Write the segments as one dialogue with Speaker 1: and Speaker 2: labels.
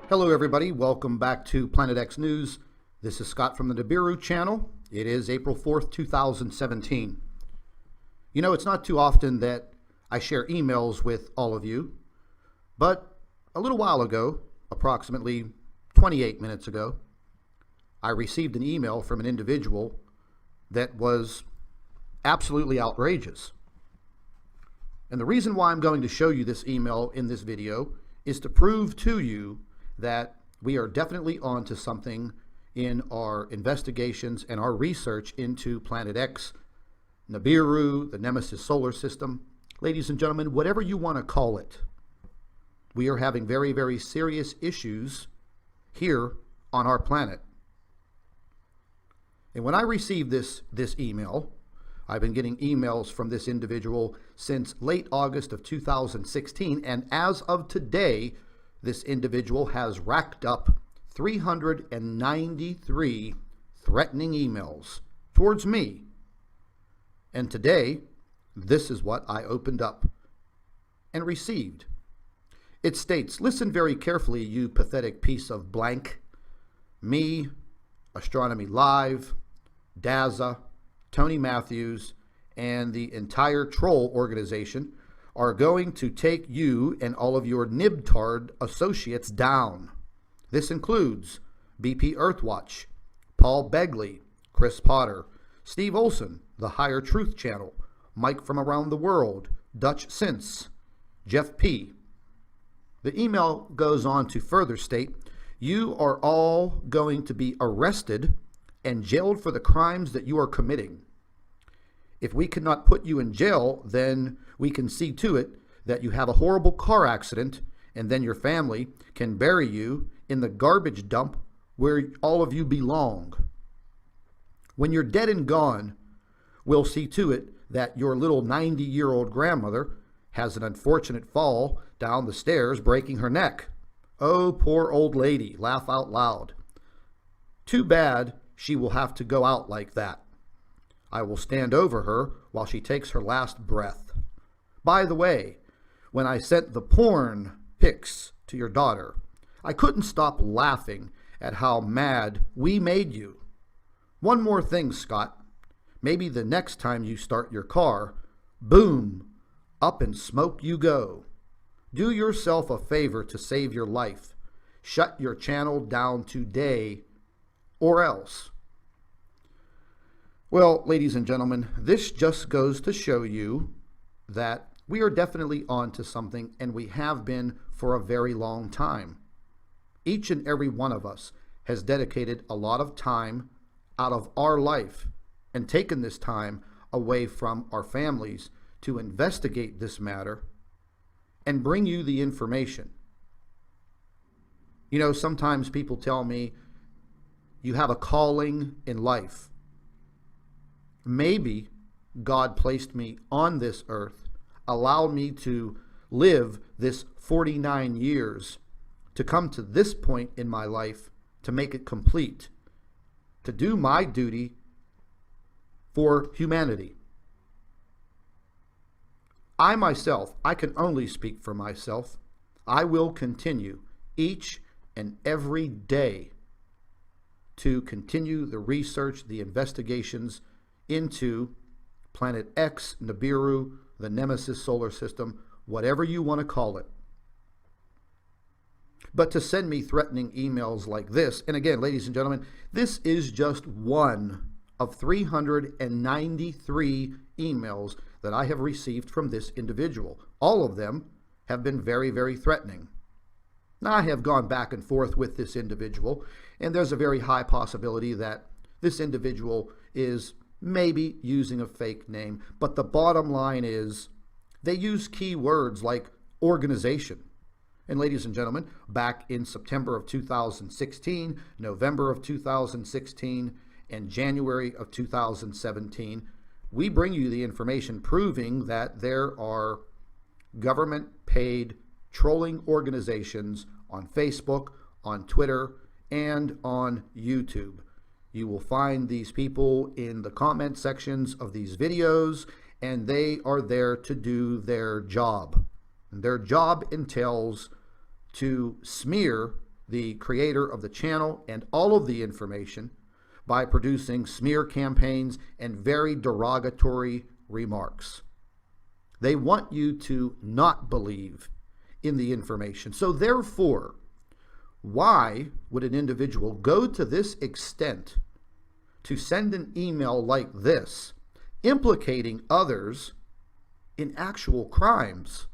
Speaker 1: Hello everybody, welcome back to Planet X News. This is Scott from the Nibiru channel. It is April 4th, 2017. You know, it's not too often that I share emails with all of you, but a little while ago, approximately 28 minutes ago, I received an email from an individual that was absolutely outrageous. And the reason why I'm going to show you this email in this video is to prove to you that we are definitely on to something in our investigations and our research into Planet X, Nibiru, the Nemesis solar system. Ladies and gentlemen, whatever you want to call it, we are having very, very serious issues here on our planet. And when I received this email, I've been getting emails from this individual since late August of 2016, and as of today, this individual has racked up 393 threatening emails towards me. And today, this is what I opened up and received. It states, "Listen very carefully, you pathetic piece of blank. Me, Astronomy Live, Daza, Tony Matthews, and the entire troll organization are going to take you and all of your nibtard associates down. This includes BP Earthwatch, Paul Begley, Chris Potter, Steve Olson, The Higher Truth Channel, Mike from Around the World, Dutch Sense, Jeff P." The email goes on to further state, "You are all going to be arrested and jailed for the crimes that you are committing. If we cannot put you in jail, then we can see to it that you have a horrible car accident, and then your family can bury you in the garbage dump where all of you belong. When you're dead and gone, we'll see to it that your little 90-year-old grandmother has an unfortunate fall down the stairs, breaking her neck. Oh, poor old lady, laugh out loud. Too bad she will have to go out like that. I will stand over her while she takes her last breath. By the way, when I sent the porn pics to your daughter, I couldn't stop laughing at how mad we made you. One more thing, Scott. Maybe the next time you start your car, boom, up in smoke you go. Do yourself a favor to save your life. Shut your channel down today, or else." Well, ladies and gentlemen, this just goes to show you that we are definitely on to something, and we have been for a very long time. Each and every one of us has dedicated a lot of time out of our life and taken this time away from our families to investigate this matter and bring you the information. You know, sometimes people tell me, you have a calling in life. Maybe God placed me on this earth, allowed me to live this 49 years, to come to this point in my life, to make it complete, to do my duty for humanity. I myself, I can only speak for myself. I will continue each and every day to continue the research, the investigations into Planet X, Nibiru, the Nemesis solar system, whatever you want to call it. But to send me threatening emails like this, and again, ladies and gentlemen, this is just one of 393 emails that I have received from this individual. All of them have been very, very threatening. Now, I have gone back and forth with this individual, and there's a very high possibility that this individual is maybe using a fake name, but the bottom line is they use key words like organization. And ladies and gentlemen, back in September of 2016, November of 2016, and January of 2017, we bring you the information proving that there are government-paid trolling organizations on Facebook, on Twitter, and on YouTube. You will find these people in the comment sections of these videos, and they are there to do their job. And their job entails to smear the creator of the channel and all of the information by producing smear campaigns and very derogatory remarks. They want you to not believe in the information. So therefore, why would an individual go to this extent to send an email like this, implicating others in actual crimes?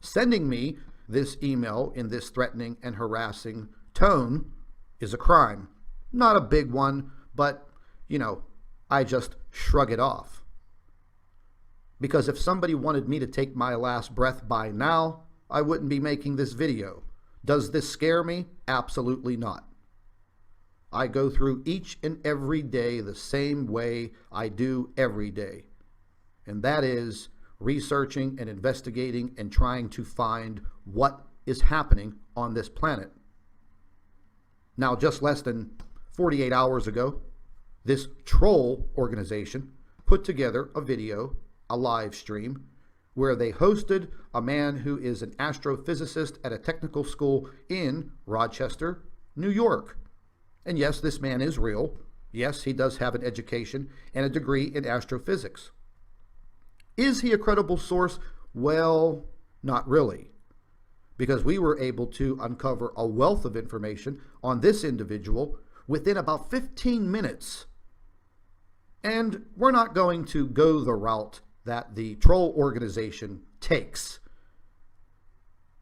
Speaker 1: Sending me this email in this threatening and harassing tone is a crime. Not a big one, but, I just shrug it off. Because if somebody wanted me to take my last breath by now, I wouldn't be making this video. Does this scare me? Absolutely not. I go through each and every day the same way I do every day. And that is researching and investigating and trying to find what is happening on this planet. Now, just less than 48 hours ago, this troll organization put together a video, a live stream, where they hosted a man who is an astrophysicist at a technical school in Rochester, New York. And yes, this man is real. Yes, he does have an education and a degree in astrophysics. Is he a credible source? Well, not really, because we were able to uncover a wealth of information on this individual within about 15 minutes. And we're not going to go the route that the troll organization takes.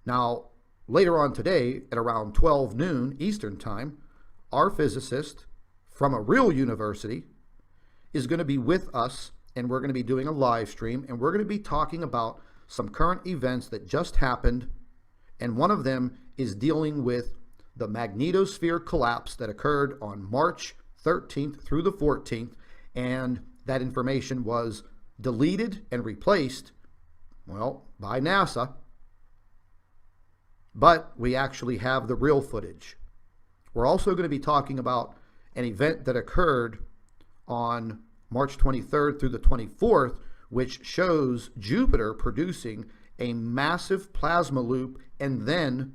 Speaker 1: Now, later on today, at around 12 noon Eastern Time, our physicist from a real university is going to be with us, and we're going to be doing a live stream, and we're going to be talking about some current events that just happened, and one of them is dealing with the magnetosphere collapse that occurred on March 13th through the 14th, and that information was deleted and replaced, well, by NASA. But we actually have the real footage. We're also going to be talking about an event that occurred on March 23rd through the 24th, which shows Jupiter producing a massive plasma loop and then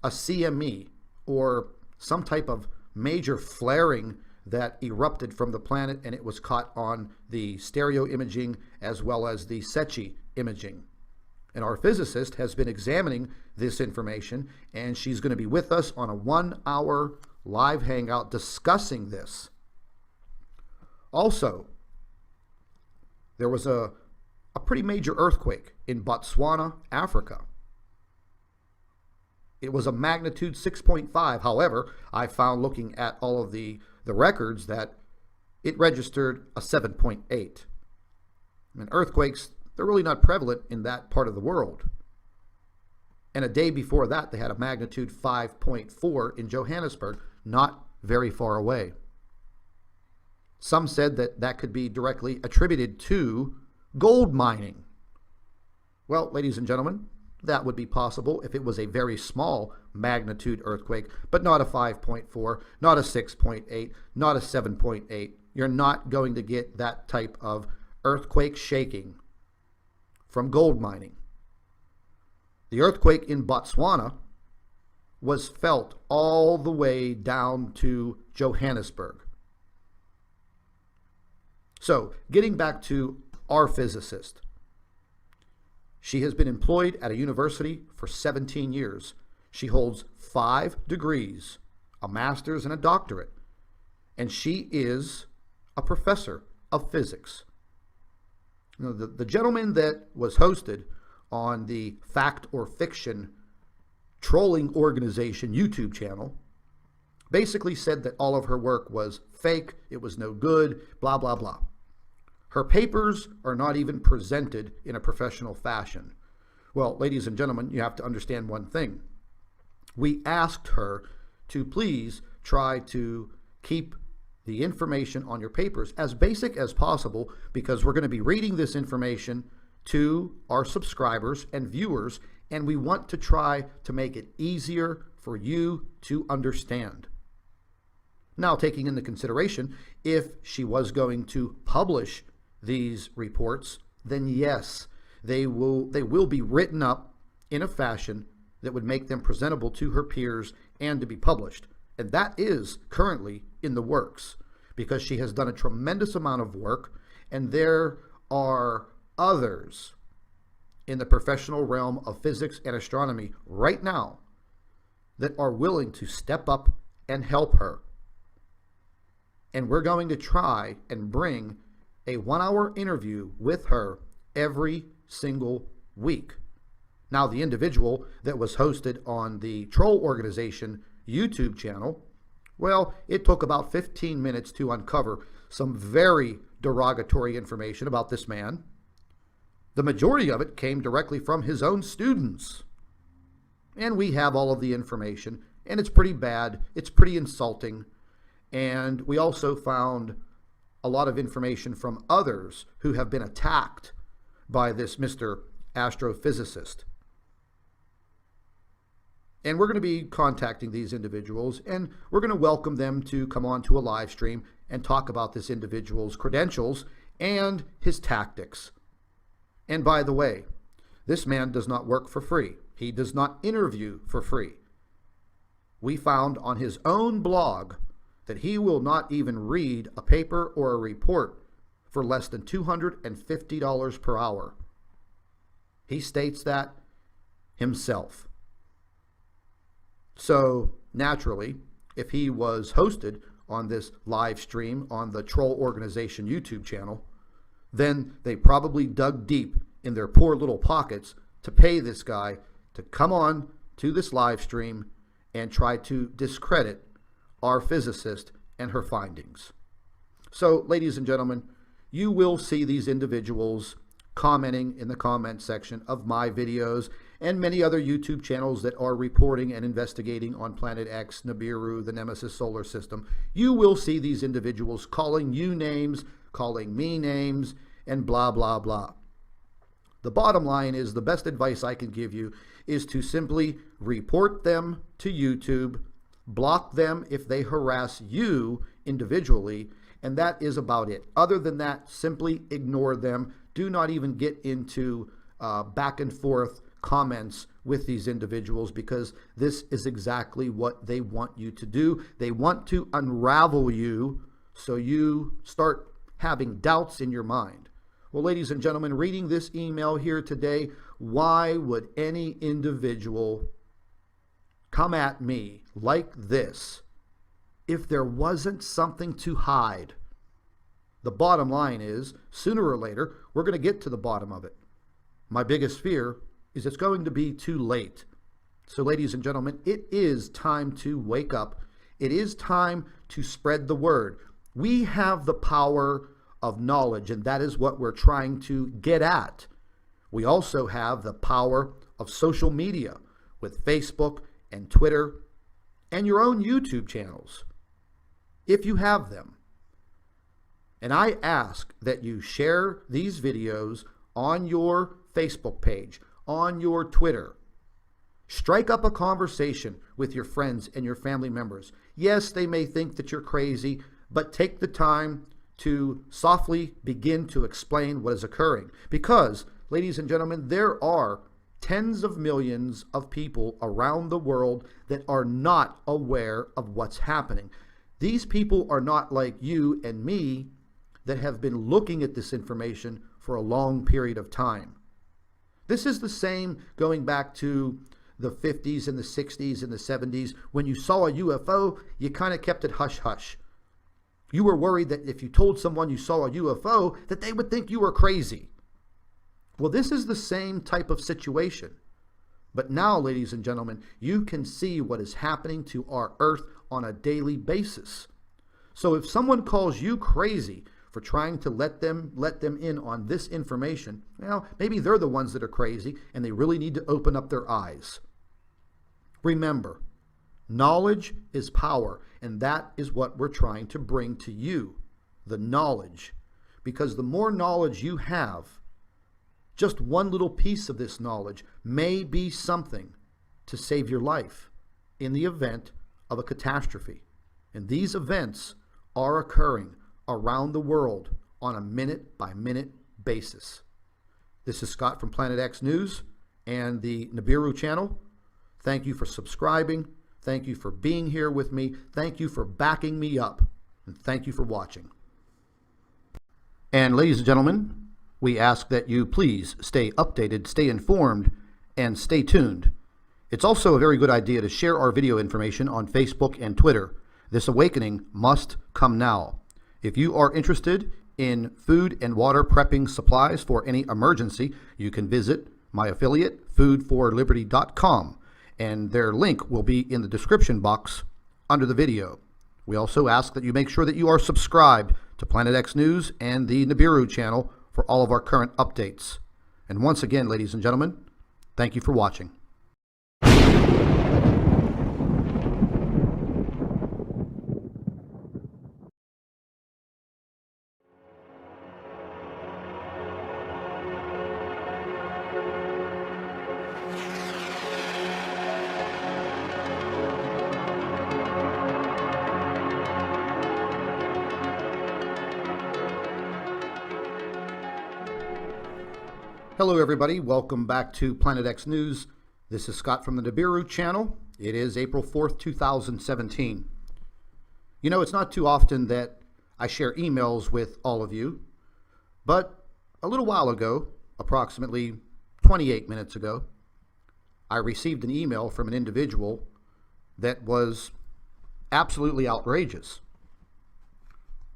Speaker 1: a CME, or some type of major flaring that erupted from the planet, and it was caught on the stereo imaging as well as the SETI imaging. And our physicist has been examining this information, and she's going to be with us on a 1-hour live hangout discussing this. Also, there was a pretty major earthquake in Botswana, Africa. It was a magnitude 6.5. However, I found, looking at all of the records, that it registered a 7.8. And earthquakes, they're really not prevalent in that part of the world. And a day before that, they had a magnitude 5.4 in Johannesburg, not very far away. Some said that that could be directly attributed to gold mining. Well, ladies and gentlemen, that would be possible if it was a very small magnitude earthquake, but not a 5.4, not a 6.8, not a 7.8. You're not going to get that type of earthquake shaking from gold mining. The earthquake in Botswana was felt all the way down to Johannesburg. So, getting back to our physicist. She has been employed at a university for 17 years. She holds 5 degrees, a master's and a doctorate, and she is a professor of physics. You know, the gentleman that was hosted on the Fact or Fiction trolling organization YouTube channel basically said that all of her work was fake, it was no good, blah, blah, blah. Her papers are not even presented in a professional fashion. Well, ladies and gentlemen, you have to understand one thing. We asked her to please try to keep the information on your papers as basic as possible, because we're going to be reading this information to our subscribers and viewers, and we want to try to make it easier for you to understand. Now, taking into consideration, if she was going to publish these reports, then yes, they will be written up in a fashion that would make them presentable to her peers and to be published. And that is currently in the works because she has done a tremendous amount of work, and there are others in the professional realm of physics and astronomy right now that are willing to step up and help her. And we're going to try and bring a 1-hour interview with her every single week. Now, the individual that was hosted on the Troll Organization YouTube channel, well, it took about 15 minutes to uncover some very derogatory information about this man. The majority of it came directly from his own students. And we have all of the information, and it's pretty bad, it's pretty insulting, and we also found a lot of information from others who have been attacked by this Mr. Astrophysicist. And we're going to be contacting these individuals, and we're going to welcome them to come on to a live stream and talk about this individual's credentials and his tactics. And by the way, this man does not work for free. He does not interview for free. We found on his own blog that he will not even read a paper or a report for less than $250 per hour. He states that himself. So naturally, if he was hosted on this live stream on the Troll Organization YouTube channel, then they probably dug deep in their poor little pockets to pay this guy to come on to this live stream and try to discredit our physicist and her findings. So, ladies and gentlemen, you will see these individuals commenting in the comment section of my videos and many other YouTube channels that are reporting and investigating on Planet X, Nibiru, the Nemesis solar system. You will see these individuals calling you names, calling me names, and blah, blah, blah. The bottom line is the best advice I can give you is to simply report them to YouTube, block them if they harass you individually, and that is about it. Other than that, simply ignore them. Do not even get into back and forth comments with these individuals, because this is exactly what they want you to do. They want to unravel you so you start having doubts in your mind. Well, ladies and gentlemen, reading this email here today, why would any individual come at me like this if there wasn't something to hide? The bottom line is, sooner or later, we're going to get to the bottom of it. My biggest fear is it's going to be too late. So, ladies and gentlemen, it is time to wake up. It is time to spread the word. We have the power of knowledge, and that is what we're trying to get at. We also have the power of social media with Facebook and Twitter and your own YouTube channels, if you have them. And I ask that you share these videos on your Facebook page, on your Twitter. Strike up a conversation with your friends and your family members. Yes, they may think that you're crazy, but take the time to softly begin to explain what is occurring. Because, ladies and gentlemen, there are tens of millions of people around the world that are not aware of what's happening. These people are not like you and me that have been looking at this information for a long period of time. This is the same going back to the 50s and the 60s and the 70s. When you saw a UFO, you kind of kept it hush-hush. You were worried that if you told someone you saw a UFO, that they would think you were crazy. Well, this is the same type of situation. But now, ladies and gentlemen, you can see what is happening to our Earth on a daily basis. So if someone calls you crazy for trying to let them in on this information, well, maybe they're the ones that are crazy and they really need to open up their eyes. Remember, knowledge is power, and that is what we're trying to bring to you, the knowledge. Because the more knowledge you have, just one little piece of this knowledge may be something to save your life in the event of a catastrophe. And these events are occurring around the world on a minute-by-minute basis. This is Scott from Planet X News and the Nibiru channel. Thank you for subscribing. Thank you for being here with me. Thank you for backing me up. And thank you for watching. And ladies and gentlemen, we ask that you please stay updated, stay informed, and stay tuned. It's also a very good idea to share our video information on Facebook and Twitter. This awakening must come now. If you are interested in food and water prepping supplies for any emergency, you can visit my affiliate, foodforliberty.com, and their link will be in the description box under the video. We also ask that you make sure that you are subscribed to Planet X News and the Nibiru channel for all of our current updates. And once again, ladies and gentlemen, thank you for watching. Hello everybody, welcome back to Planet X News. This is Scott from the Nibiru channel. It is April 4th, 2017. You know, it's not too often that I share emails with all of you, but a little while ago, approximately 28 minutes ago, I received an email from an individual that was absolutely outrageous.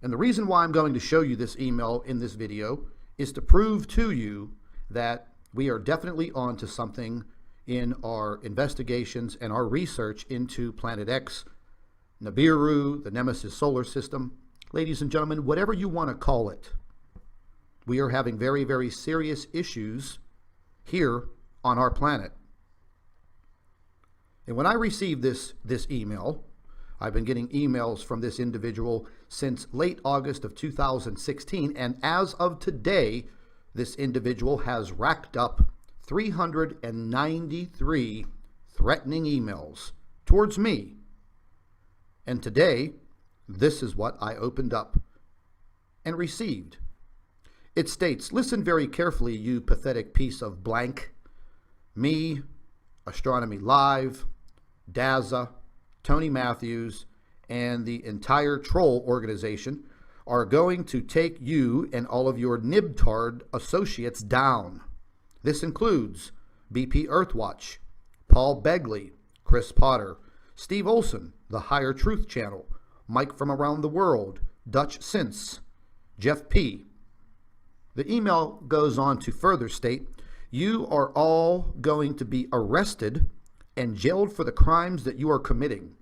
Speaker 1: And the reason why I'm going to show you this email in this video is to prove to you that we are definitely on to something in our investigations and our research into Planet X, Nibiru, the Nemesis solar system. Ladies and gentlemen, whatever you want to call it, we are having very, very serious issues here on our planet. And when I received this email, I've been getting emails from this individual since late August of 2016, and as of today, this individual has racked up 393 threatening emails towards me. And today, this is what I opened up and received. It states, "Listen very carefully, you pathetic piece of blank. Me, Astronomy Live, Daza, Tony Matthews, and the entire troll organization are going to take you and all of your nibtard associates down. This includes BP Earthwatch, Paul Begley, Chris Potter, Steve Olson, The Higher Truth Channel, Mike from Around the World, Dutch Since, Jeff P." The email goes on to further state, "You are all going to be arrested and jailed for the crimes that you are committing.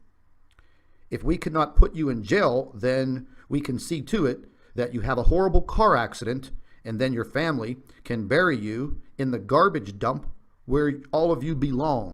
Speaker 1: If we cannot put you in jail, then we can see to it that you have a horrible car accident, and then your family can bury you in the garbage dump where all of you belong."